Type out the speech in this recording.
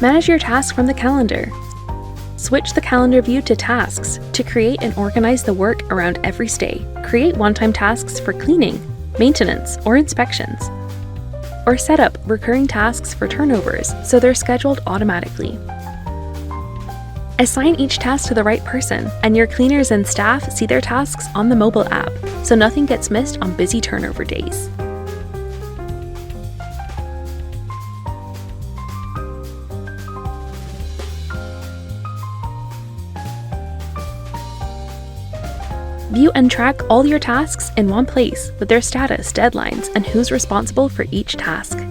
Manage your tasks from the calendar. Switch the calendar view to tasks to create and organize the work around every stay. Create one-time tasks for cleaning, maintenance, or inspections. Or set up recurring tasks for turnovers so they're scheduled automatically. Assign each task to the right person, and your cleaners and staff see their tasks on the mobile app, so nothing gets missed on busy turnover days. View and track all your tasks in one place with their status, deadlines, and who's responsible for each task.